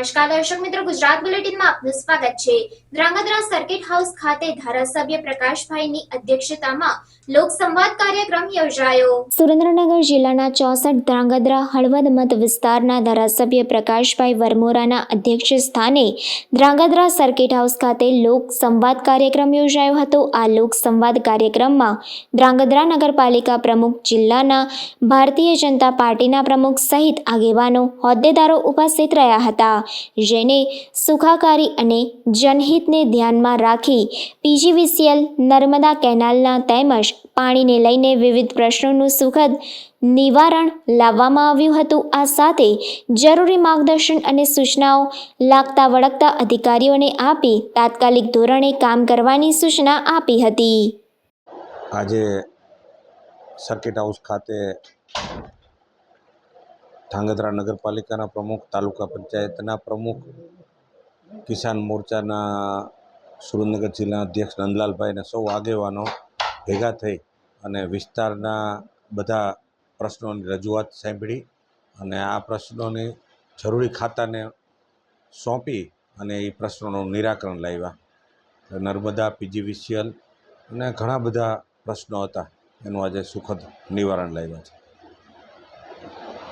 નમસ્કાર દર્શક મિત્રો, ગુજરાત બુલેટિનમાં આપનું સ્વાગત છે। ધ્રાંગધ્રા સર્કિટ હાઉસ ખાતે ધારાસભ્ય પ્રકાશભાઈની અધ્યક્ષતામાં લોક સંવાદ કાર્યક્રમ યોજાયો। સુરેન્દ્રનગર જિલ્લાના 64 ધ્રાંગધ્રા હળવદ મત વિસ્તારના ધારાસભ્ય પ્રકાશભાઈ વરમોરાના અધ્યક્ષ સ્થાને ધ્રાંગધ્રા સર્કિટ હાઉસ ખાતે લોક સંવાદ કાર્યક્રમ યોજાયો હતો। આ લોક સંવાદ કાર્યક્રમમાં ધ્રાંગધ્રા નગરપાલિકા પ્રમુખ, જિલ્લાના ભારતીય જનતા પાર્ટીના પ્રમુખ સહિત આગેવાનો, હોદ્દેદારો ઉપસ્થિત રહ્યા હતા, જેને સુખાકારી અને જનહિતને ધ્યાનમાં રાખી પીજીવીસીએલ, નર્મદા કેનાલના તેમજ પાણીને લઈને વિવિધ પ્રશ્નોનું સુખદ નિવારણ લાવવામાં આવ્યું હતું। આ સાથે જરૂરી માર્ગદર્શન અને સૂચનાઓ લાગતા વળગતા અધિકારીઓને આપી તાત્કાલિક ધોરણે કામ કરવાની સૂચના આપી હતી। આજે સર્કિટ હાઉસ ખાતે ધ્રાંગધ્રા નગરપાલિકાના પ્રમુખ, તાલુકા પંચાયતના પ્રમુખ, કિસાન મોરચાના સુરેન્દ્રનગર જિલ્લા અધ્યક્ષ નંદલાલભાઈ અને સૌ આગેવાનો ભેગા થઈ અને વિસ્તારના બધા પ્રશ્નોની રજૂઆત સાંભળી અને આ પ્રશ્નોની જરૂરી ખાતાને સોંપી અને એ પ્રશ્નોનું નિરાકરણ લાવ્યા। નર્મદા, પીજીવીસીએલ અને ઘણા બધા પ્રશ્નો હતા, એનું આજે સુખદ નિવારણ લાવ્યા છે।